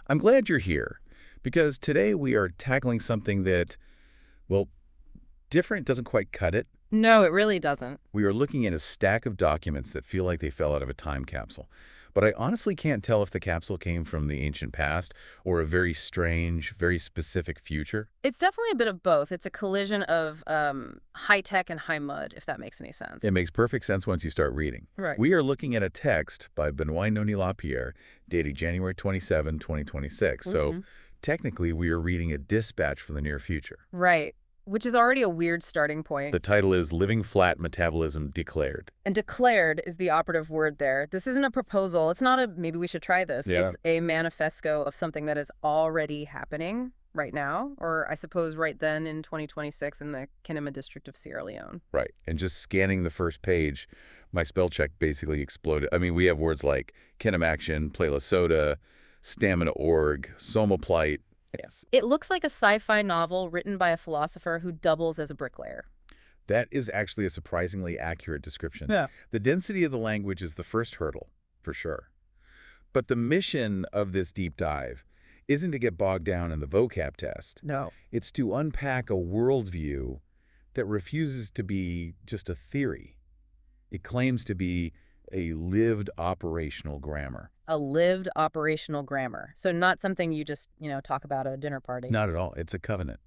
I'm glad you're here, because today we are tackling something that, well, different doesn't quite cut it. No, it really doesn't. We are looking at a stack of documents that feel like they fell out of a time capsule. But I honestly can't tell if the capsule came from the ancient past or a very strange, very specific future. It's definitely a bit of both. It's a collision of high tech and high mud, if that makes any sense. It makes perfect sense once you start reading. Right. We are looking at a text by Benoit Nonie-Lapierre dated January 27, 2026. So technically, we are reading a dispatch from the near future. Right. Which is already a weird starting point. The title is Living Flat Metabolism Declared. And declared is the operative word there. This isn't a proposal. It's not a maybe we should try this. Yeah. It's a manifesto of something that is already happening right now, or I suppose right then in 2026 in the Kinema district of Sierra Leone. Right. And just scanning the first page, my spell check basically exploded. I mean, we have words like kinemaction, Playla stamina org, somoplite. Yes. It looks like a sci-fi novel written by a philosopher who doubles as a bricklayer. That is actually a surprisingly accurate description. Yeah. The density of the language is the first hurdle, for sure. But the mission of this deep dive isn't to get bogged down in the vocab test. No. It's to unpack a worldview that refuses to be just a theory. It claims to be a lived operational grammar. A lived operational grammar. So not something you just, talk about at a dinner party. Not at all. It's a covenant.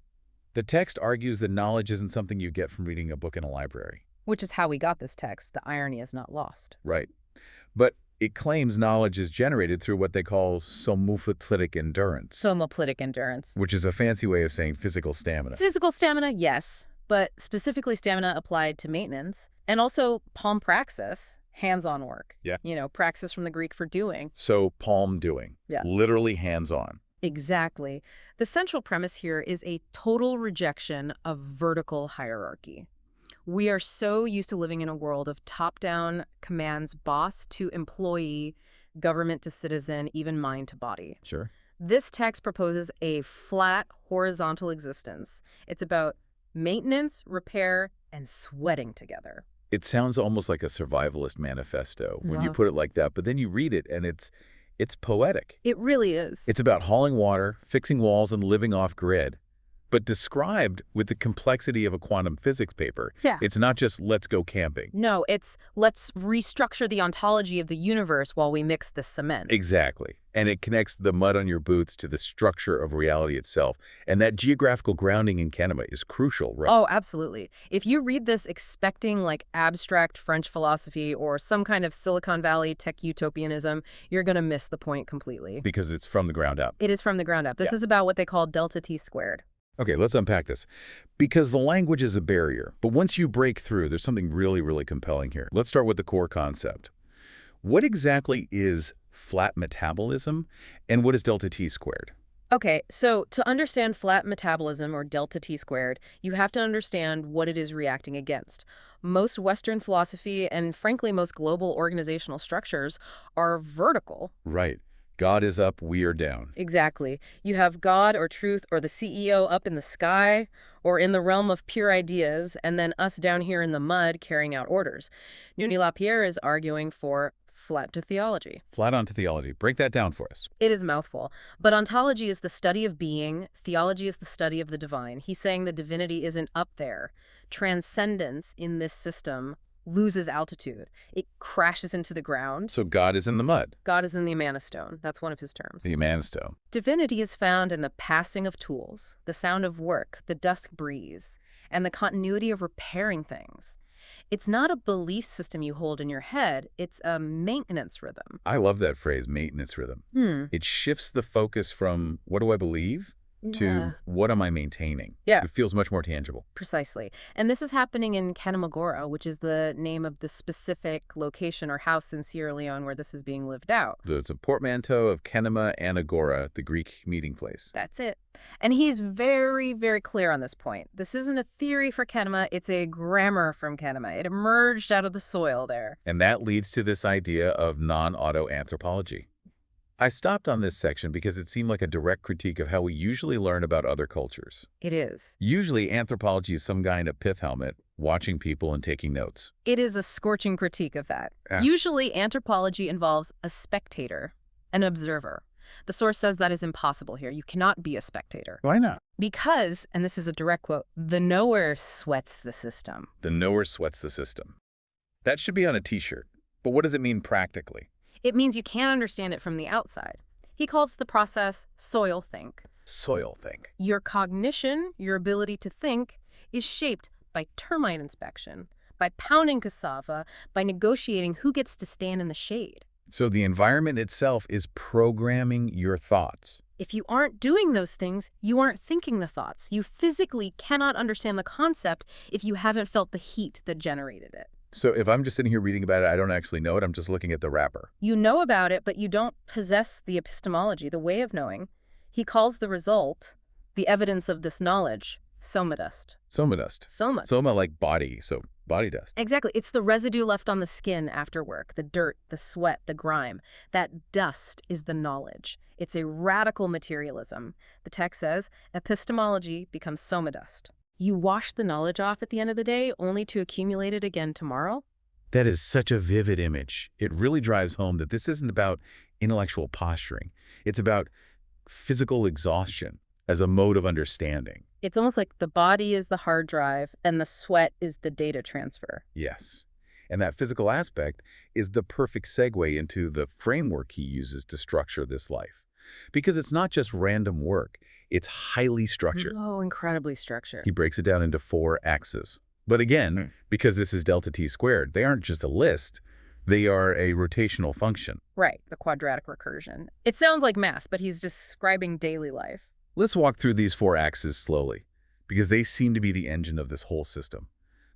The text argues that knowledge isn't something you get from reading a book in a library. Which is how we got this text. The irony is not lost. Right. But it claims knowledge is generated through what they call somophotic endurance. Somophotic endurance. Which is a fancy way of saying physical stamina. Physical stamina, yes. But specifically stamina applied to maintenance. And also palmpraxis. Hands-on work. Yeah. Praxis from the Greek for doing. So palm doing. Yeah. Literally hands-on. Exactly. The central premise here is a total rejection of vertical hierarchy. We are so used to living in a world of top-down commands, boss to employee, government to citizen, even mind to body. Sure. This text proposes a flat, horizontal existence. It's about maintenance, repair, and sweating together. It sounds almost like a survivalist manifesto when you Yeah. put it like that, but then you read it and it's poetic. It really is. It's about hauling water, fixing walls, and living off-grid, but described with the complexity of a quantum physics paper. Yeah. It's not just let's go camping. No, it's let's restructure the ontology of the universe while we mix the cement. Exactly. And it connects the mud on your boots to the structure of reality itself. And that geographical grounding in Kinema is crucial, right? Oh, absolutely. If you read this expecting like abstract French philosophy or some kind of Silicon Valley tech utopianism, you're going to miss the point completely. Because it's from the ground up. It is from the ground up. This is about what they call delta T squared. Okay, let's unpack this. Because the language is a barrier, but once you break through, there's something really, really compelling here. Let's start with the core concept. What exactly is flat metabolism, and what is delta T squared? Okay, so to understand flat metabolism, or delta T squared, you have to understand what it is reacting against. Most Western philosophy, and frankly most global organizational structures, are vertical. Right. God is up, we are down. Exactly. You have God or truth or the CEO up in the sky or in the realm of pure ideas, and then us down here in the mud carrying out orders. Nonie-Lapierre is arguing for flat to theology. Flat onto theology. Break that down for us. It is a mouthful. But ontology is the study of being. Theology is the study of the divine. He's saying the divinity isn't up there. Transcendence in this system loses altitude. It crashes into the ground. So God is in the mud. God is in the Amana Stone. That's one of his terms. The Manstone. Divinity is found in the passing of tools, the sound of work, the dusk breeze, and the continuity of repairing things. It's not a belief system you hold in your head. It's a maintenance rhythm. I love that phrase, maintenance rhythm. It shifts the focus from what do I believe to what am I maintaining? Yeah. It feels much more tangible. Precisely. And this is happening in Kanamagora, which is the name of the specific location or house in Sierra Leone where this is being lived out. It's a portmanteau of Kinema and Agora, the Greek meeting place. That's it. And he's very, very clear on this point. This isn't a theory for Kinema, it's a grammar from Kinema. It emerged out of the soil there. And that leads to this idea of non-auto anthropology. I stopped on this section because it seemed like a direct critique of how we usually learn about other cultures. It is. Usually, anthropology is some guy in a pith helmet watching people and taking notes. It is a scorching critique of that. Yeah. Usually, anthropology involves a spectator, an observer. The source says that is impossible here. You cannot be a spectator. Why not? Because, and this is a direct quote, the knower sweats the system. The knower sweats the system. That should be on a t-shirt. But what does it mean practically? It means you can't understand it from the outside. He calls the process soil think. Soil think. Your cognition, your ability to think, is shaped by termite inspection, by pounding cassava, by negotiating who gets to stand in the shade. So the environment itself is programming your thoughts. If you aren't doing those things, you aren't thinking the thoughts. You physically cannot understand the concept if you haven't felt the heat that generated it. So if I'm just sitting here reading about it, I don't actually know it, I'm just looking at the wrapper. You know about it, but you don't possess the epistemology, the way of knowing. He calls the result, the evidence of this knowledge, soma dust. Soma dust. Soma. Soma like body, so body dust. Exactly. It's the residue left on the skin after work, the dirt, the sweat, the grime. That dust is the knowledge. It's a radical materialism. The text says, epistemology becomes soma dust. You wash the knowledge off at the end of the day, only to accumulate it again tomorrow? That is such a vivid image. It really drives home that this isn't about intellectual posturing. It's about physical exhaustion as a mode of understanding. It's almost like the body is the hard drive and the sweat is the data transfer. Yes. And that physical aspect is the perfect segue into the framework he uses to structure this life. Because it's not just random work, it's highly structured. Oh, incredibly structured. He breaks it down into 4 axes. But again, because this is delta t squared, they aren't just a list, they are a rotational function. Right, the quadratic recursion. It sounds like math, but he's describing daily life. Let's walk through these 4 axes slowly, because they seem to be the engine of this whole system.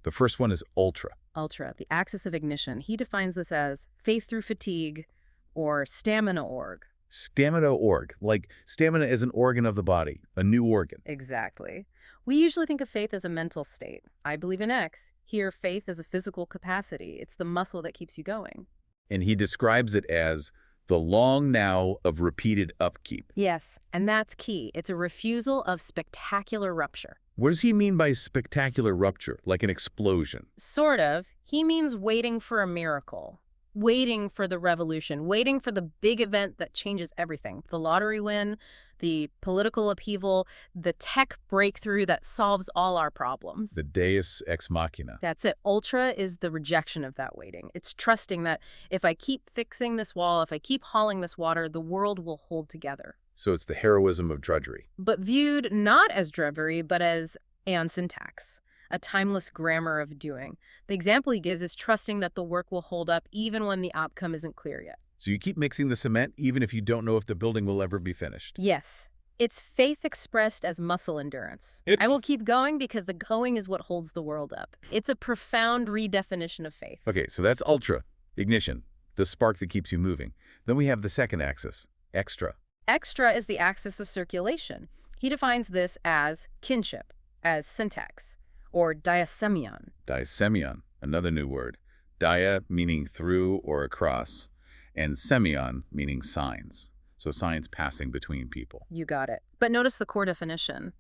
The first one is ultra. Ultra, the axis of ignition. He defines this as faith through fatigue or stamina org. Stamina org, like stamina is an organ of the body, a new organ. Exactly. We usually think of faith as a mental state. I believe in X. Here, faith is a physical capacity. It's the muscle that keeps you going. And he describes it as the long now of repeated upkeep. Yes, and that's key. It's a refusal of spectacular rupture. What does he mean by spectacular rupture, like an explosion? Sort of. He means waiting for a miracle. Waiting for the revolution, waiting for the big event that changes everything. The lottery win, the political upheaval, the tech breakthrough that solves all our problems. The deus ex machina. That's it. Ultra is the rejection of that waiting. It's trusting that if I keep fixing this wall, if I keep hauling this water, the world will hold together. So it's the heroism of drudgery. But viewed not as drudgery, but as aeon syntax. A timeless grammar of doing. The example he gives is trusting that the work will hold up even when the outcome isn't clear yet. So you keep mixing the cement even if you don't know if the building will ever be finished. Yes. It's faith expressed as muscle endurance. I will keep going because the going is what holds the world up. It's a profound redefinition of faith. Okay, so that's ultra, ignition, the spark that keeps you moving. Then we have the second axis, extra. Extra is the axis of circulation. He defines this as kinship, as syntax, or diasemion. Diasemion, another new word. Dia meaning through or across, and semion meaning signs. So signs passing between people. You got it. But notice the core definition.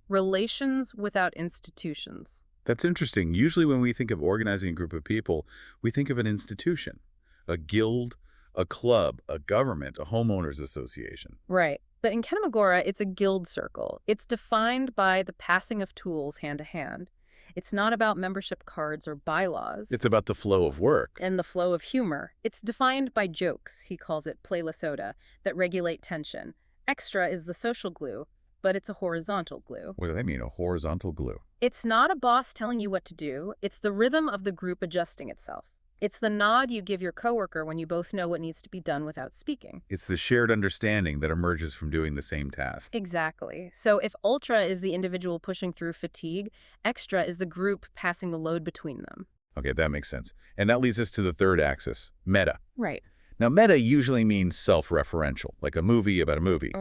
Relations without institutions. That's interesting. Usually when we think of organizing a group of people, we think of an institution, a guild, a club, a government, a homeowners association. Right. But in Kenamagora, it's a guild circle. It's defined by the passing of tools hand to hand. It's not about membership cards or bylaws. It's about the flow of work. And the flow of humor. It's defined by jokes, he calls it play la soda, that regulate tension. Extra is the social glue, but it's a horizontal glue. What does that mean, a horizontal glue? It's not a boss telling you what to do. It's the rhythm of the group adjusting itself. It's the nod you give your coworker when you both know what needs to be done without speaking. It's the shared understanding that emerges from doing the same task. Exactly. So if ultra is the individual pushing through fatigue, extra is the group passing the load between them. Okay, that makes sense. And that leads us to the third axis, meta. Right. Now, meta usually means self-referential, like a movie about a movie.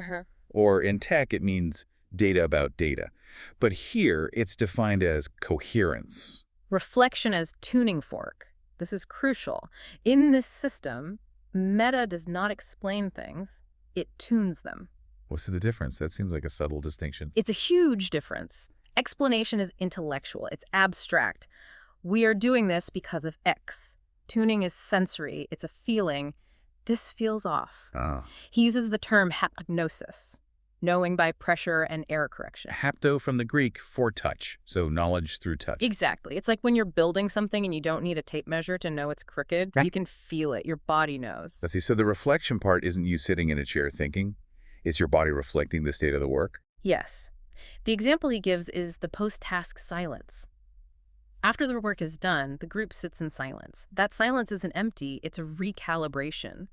Or in tech, it means data about data. But here, it's defined as coherence. Reflection as tuning fork. This is crucial. In this system, meta does not explain things, it tunes them. What's the difference? That seems like a subtle distinction. It's a huge difference. Explanation is intellectual, it's abstract. We are doing this because of X. Tuning is sensory, it's a feeling. This feels off. Ah. He uses the term hapnosis, knowing by pressure and error correction. Hapto from the Greek for touch, so knowledge through touch. Exactly. It's like when you're building something and you don't need a tape measure to know it's crooked. Right. You can feel it. Your body knows. Let's see, so the reflection part isn't you sitting in a chair thinking, it's your body reflecting the state of the work? Yes. The example he gives is the post-task silence. After the work is done, the group sits in silence. That silence isn't empty, it's a recalibration.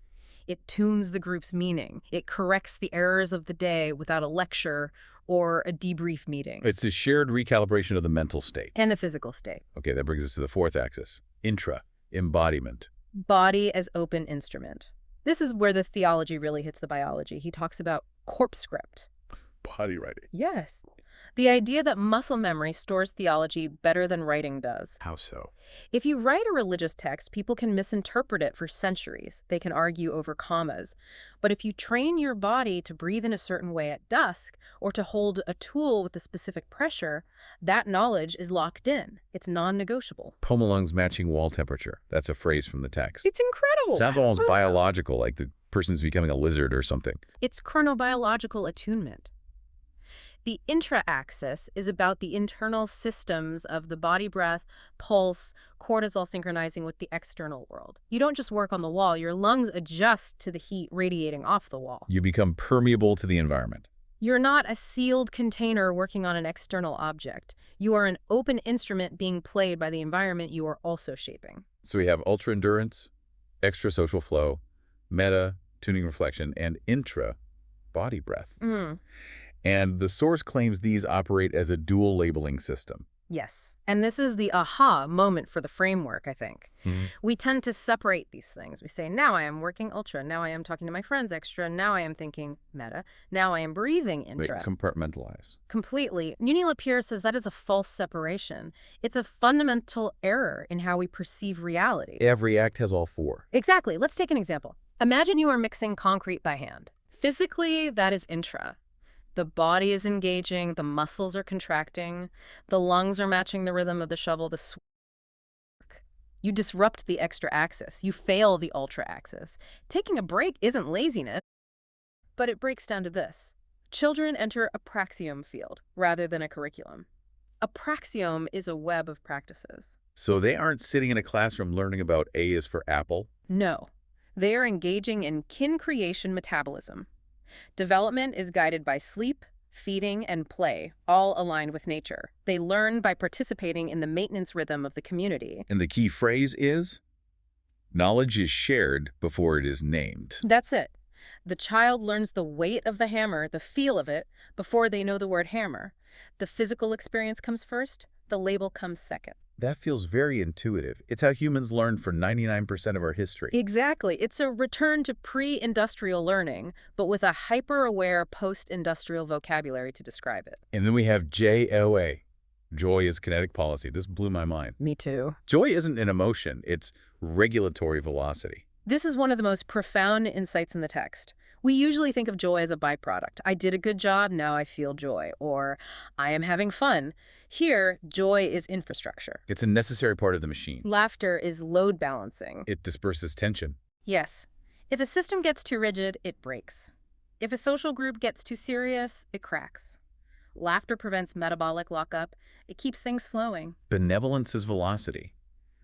It tunes the group's meaning. It corrects the errors of the day without a lecture or a debrief meeting. It's a shared recalibration of the mental state. And the physical state. Okay, that brings us to the fourth axis, embodiment. Body as open instrument. This is where the theology really hits the biology. He talks about corpse script. Body writing. Yes. The idea that muscle memory stores theology better than writing does. How so? If you write a religious text, people can misinterpret it for centuries. They can argue over commas. But if you train your body to breathe in a certain way at dusk, or to hold a tool with a specific pressure, that knowledge is locked in. It's non-negotiable. Pomalung's matching wall temperature. That's a phrase from the text. It's incredible. Sounds almost biological, like the person's becoming a lizard or something. It's chronobiological attunement. The intra-axis is about the internal systems of the body breath, pulse, cortisol synchronizing with the external world. You don't just work on the wall, your lungs adjust to the heat radiating off the wall. You become permeable to the environment. You're not a sealed container working on an external object. You are an open instrument being played by the environment you are also shaping. So we have ultra-endurance, extra-social flow, meta, tuning reflection, and intra-body breath. And the source claims these operate as a dual labeling system. Yes. And this is the aha moment for the framework, I think. Mm-hmm. We tend to separate these things. We say, now I am working ultra, now I am talking to my friends extra, now I am thinking meta, now I am breathing intra. They compartmentalize. Completely. Nuni Lapierre says that is a false separation. It's a fundamental error in how we perceive reality. Every act has all four. Exactly. Let's take an example. Imagine you are mixing concrete by hand. Physically, that is intra. The body is engaging, the muscles are contracting, the lungs are matching the rhythm of the shovel, you disrupt the extra axis, you fail the ultra axis. Taking a break isn't laziness, but it breaks down to this. Children enter a praxiome field rather than a curriculum. A praxiome is a web of practices. So they aren't sitting in a classroom learning about A is for apple? No. They are engaging in kin creation metabolism. Development is guided by sleep, feeding, and play, all aligned with nature. They learn by participating in the maintenance rhythm of the community. And the key phrase is, knowledge is shared before it is named. That's it. The child learns the weight of the hammer, the feel of it, before they know the word hammer. The physical experience comes first, the label comes second. That feels very intuitive. It's how humans learn for 99% of our history. Exactly. It's a return to pre-industrial learning, but with a hyper-aware post-industrial vocabulary to describe it. And then we have JOA. Joy is kinetic policy. This blew my mind. Me too. Joy isn't an emotion. It's regulatory velocity. This is one of the most profound insights in the text. We usually think of joy as a byproduct. I did a good job, now I feel joy. Or, I am having fun. Here, joy is infrastructure. It's a necessary part of the machine. Laughter is load balancing. It disperses tension. Yes. If a system gets too rigid, it breaks. If a social group gets too serious, it cracks. Laughter prevents metabolic lockup. It keeps things flowing. Benevolence is velocity.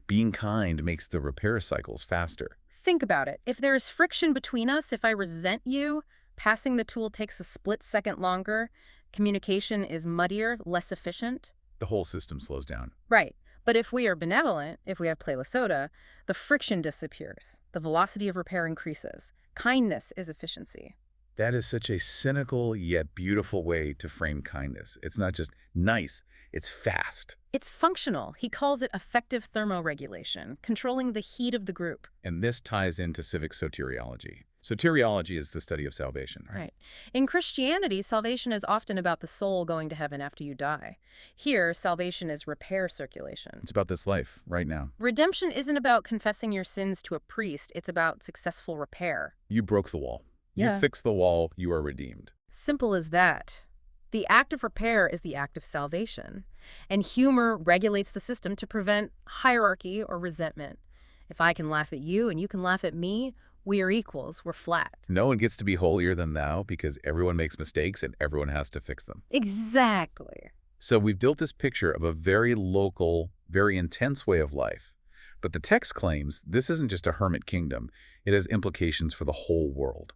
Being kind makes the repair cycles faster. Think about it. If there is friction between us, if I resent you, passing the tool takes a split second longer, communication is muddier, less efficient. The whole system slows down. Right. But if we are benevolent, if we have play soda, the friction disappears. The velocity of repair increases. Kindness is efficiency. That is such a cynical yet beautiful way to frame kindness. It's not just nice, it's fast. It's functional. He calls it effective thermoregulation, controlling the heat of the group. And this ties into civic soteriology. Soteriology is the study of salvation, right? Right. In Christianity, salvation is often about the soul going to heaven after you die. Here, salvation is repair circulation. It's about this life, right now. Redemption isn't about confessing your sins to a priest. It's about successful repair. You broke the wall. Yeah. You fix the wall, you are redeemed. Simple as that. The act of repair is the act of salvation. And humor regulates the system to prevent hierarchy or resentment. If I can laugh at you and you can laugh at me, We are equals. We're flat. No one gets to be holier than thou because everyone makes mistakes and everyone has to fix them. Exactly. So we've built this picture of a very local, very intense way of life. But the text claims this isn't just a hermit kingdom. It has implications for the whole world.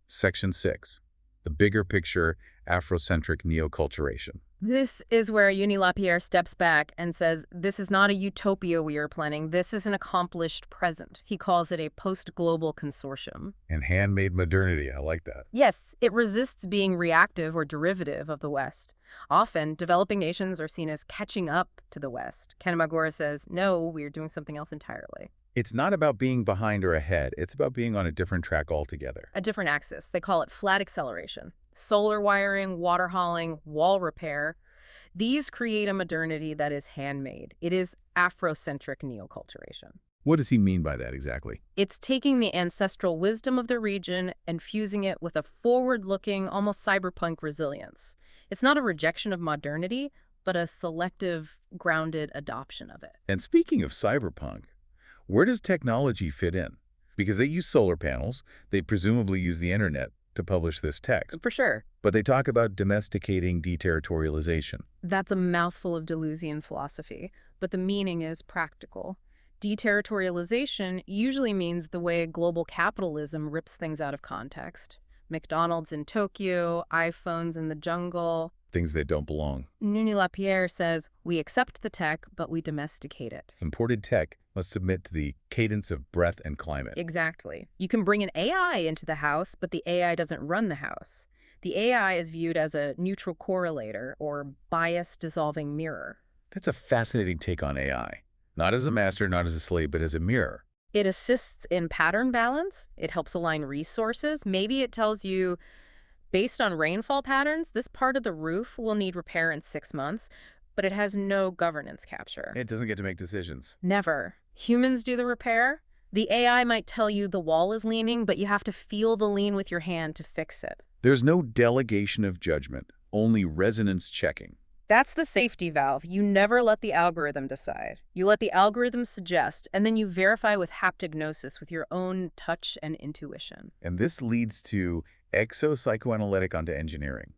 Section 6. The bigger picture, Afrocentric neoculturation. This is where Uni Lapierre steps back and says, this is not a utopia we are planning. This is an accomplished present. He calls it a post-global consortium. And handmade modernity, I like that. Yes, it resists being reactive or derivative of the West. Often, developing nations are seen as catching up to the West. Kanamagora says, no, we're doing something else entirely. It's not about being behind or ahead. It's about being on a different track altogether. A different axis. They call it flat acceleration. Solar wiring, water hauling, wall repair. These create a modernity that is handmade. It is Afrocentric neoculturation. What does he mean by that exactly? It's taking the ancestral wisdom of the region and fusing it with a forward-looking, almost cyberpunk resilience. It's not a rejection of modernity, but a selective, grounded adoption of it. And speaking of cyberpunk, where does technology fit in? Because they use solar panels, they presumably use the internet to publish this text. For sure. But they talk about domesticating deterritorialization. That's a mouthful of Deleuzian philosophy, but the meaning is practical. Deterritorialization usually means the way global capitalism rips things out of context. McDonald's in Tokyo, iPhones in the jungle. Things that don't belong. Uni Lapierre says, we accept the tech, but we domesticate it. Imported tech must submit to the cadence of breath and climate. Exactly. You can bring an AI into the house, but the AI doesn't run the house. The AI is viewed as a neutral correlator or bias-dissolving mirror. That's a fascinating take on AI. Not as a master, not as a slave, but as a mirror. It assists in pattern balance. It helps align resources. Maybe it tells you, based on rainfall patterns, this part of the roof will need repair in 6 months, but it has no governance capture. It doesn't get to make decisions. Never. Humans do the repair. The AI might tell you the wall is leaning, but you have to feel the lean with your hand to fix it. There's no delegation of judgment, only resonance checking. That's the safety valve. You never let the algorithm decide. You let the algorithm suggest, and then you verify with haptic gnosis with your own touch and intuition. And this leads to exopsychoanalytic onto engineering,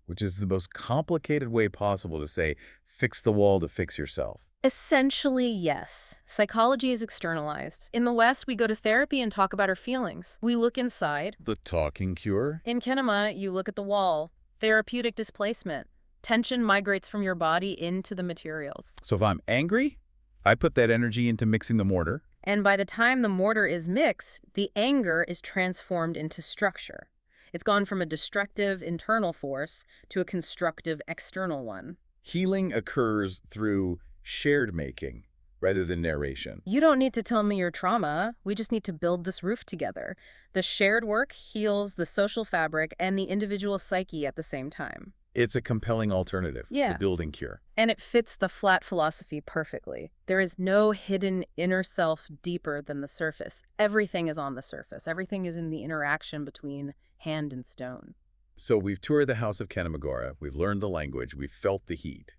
which is the most complicated way possible to say, fix the wall to fix yourself. Essentially, yes. Psychology is externalized. In the West, we go to therapy and talk about our feelings. We look inside. The talking cure? In kinema, you look at the wall. Therapeutic displacement. Tension migrates from your body into the materials. So if I'm angry, I put that energy into mixing the mortar. And by the time the mortar is mixed, the anger is transformed into structure. It's gone from a destructive internal force to a constructive external one. Healing occurs through shared making rather than narration. You don't need to tell me your trauma. We just need to build this roof together. The shared work heals the social fabric and the individual psyche at the same time. It's a compelling alternative, Yeah. the building cure. And it fits the flat philosophy perfectly. There is no hidden inner self deeper than the surface. Everything is on the surface. Everything is in the interaction between hand and stone. So we've toured the House of Kanamagora, we've learned the language, we've felt the heat.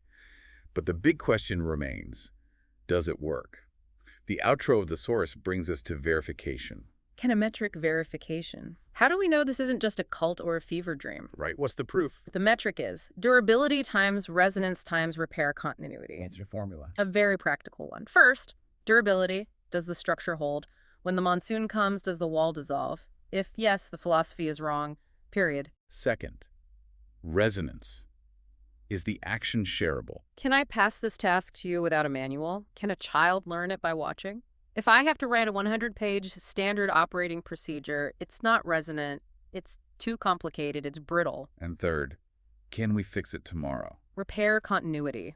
But the big question remains, does it work? The outro of the source brings us to verification. Kinemetric verification. How do we know this isn't just a cult or a fever dream? Right, what's the proof? The metric is durability times resonance times repair continuity. Answer formula. A very practical one. First, durability. Does the structure hold? When the monsoon comes, does the wall dissolve? If yes, the philosophy is wrong. Period. Second, resonance. Is the action shareable? Can I pass this task to you without a manual? Can a child learn it by watching? If I have to write a 100-page standard operating procedure, it's not resonant, it's too complicated, it's brittle. And third, can we fix it tomorrow? Repair continuity.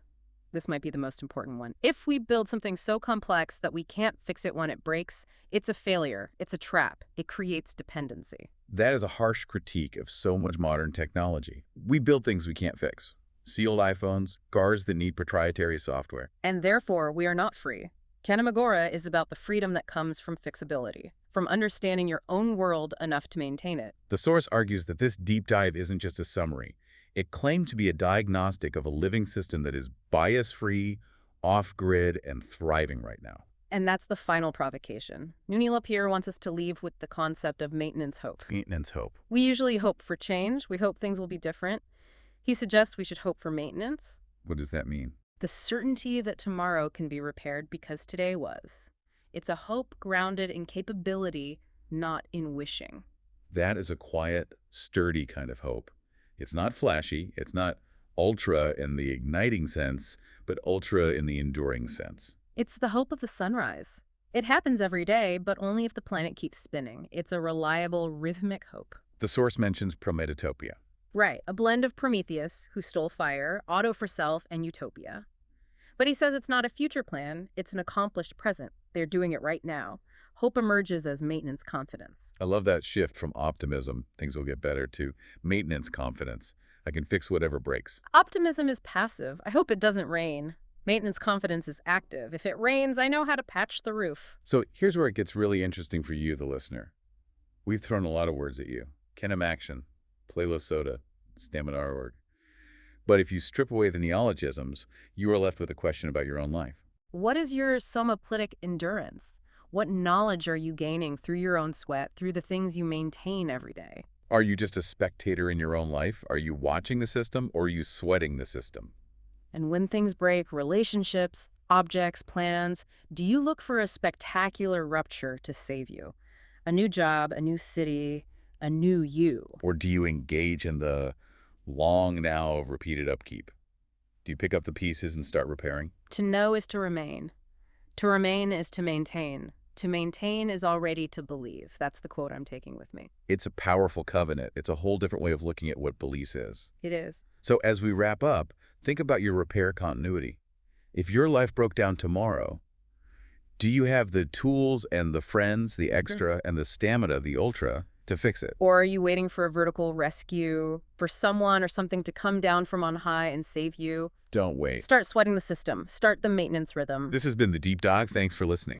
This might be the most important one. If we build something so complex that we can't fix it when it breaks, it's a failure, it's a trap, it creates dependency. That is a harsh critique of so much modern technology. We build things we can't fix. Sealed iPhones, cars that need proprietary software. And therefore, we are not free. Kanamagora is about the freedom that comes from fixability, from understanding your own world enough to maintain it. The source argues that this deep dive isn't just a summary. It claimed to be a diagnostic of a living system that is bias-free, off-grid, and thriving right now. And that's the final provocation. Nooni Lapierre wants us to leave with the concept of maintenance hope. Maintenance hope. We usually hope for change. We hope things will be different. He suggests we should hope for maintenance. What does that mean? The certainty that tomorrow can be repaired because today was. It's a hope grounded in capability, not in wishing. That is a quiet, sturdy kind of hope. It's not flashy. It's not ultra in the igniting sense, but ultra in the enduring sense. It's the hope of the sunrise. It happens every day, but only if the planet keeps spinning. It's a reliable, rhythmic hope. The source mentions Prometopia. Right, a blend of Prometheus, who stole fire, Auto for Self, and Utopia. But he says it's not a future plan, it's an accomplished present. They're doing it right now. Hope emerges as maintenance confidence. I love that shift from optimism, things will get better, to maintenance confidence. I can fix whatever breaks. Optimism is passive. I hope it doesn't rain. Maintenance confidence is active. If it rains, I know how to patch the roof. So here's where it gets really interesting for you, the listener. We've thrown a lot of words at you. Kenem action, playlist soda, stamina.org. But if you strip away the neologisms, you are left with a question about your own life. What is your somaplitic endurance? What knowledge are you gaining through your own sweat, through the things you maintain every day? Are you just a spectator in your own life? Are you watching the system, or are you sweating the system? And when things break, relationships, objects, plans, do you look for a spectacular rupture to save you? A new job, a new city, a new you. Or do you engage in the long now of repeated upkeep? Do you pick up the pieces and start repairing? To know is to remain. To remain is to maintain. To maintain is already to believe. That's the quote I'm taking with me. It's a powerful covenant. It's a whole different way of looking at what belief is. It is. So as we wrap up, think about your repair continuity. If your life broke down tomorrow, do you have the tools and the friends, the extra, and the stamina, the ultra, to fix it? Or are you waiting for a vertical rescue, for someone or something to come down from on high and save you? Don't wait. Start sweating the system. Start the maintenance rhythm. This has been The Deep Dive. Thanks for listening.